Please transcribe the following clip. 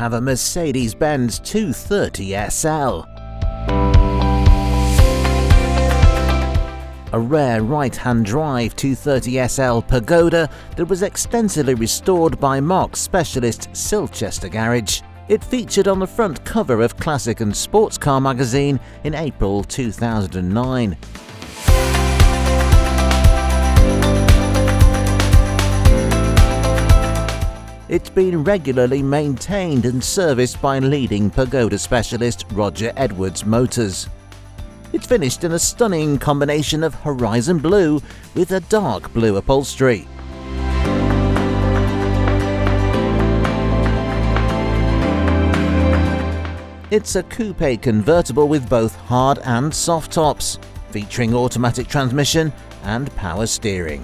have a Mercedes Benz 230 SL. A rare right-hand drive 230 SL Pagoda that was extensively restored by marque specialist Silchester Garage. It featured on the front cover of Classic and Sportscar magazine in April 2009. It's been regularly maintained and serviced by leading Pagoda specialist Roger Edwards Motors. It's finished in a stunning combination of horizon blue with a dark blue upholstery. It's a coupe convertible with both hard and soft tops, featuring automatic transmission and power steering.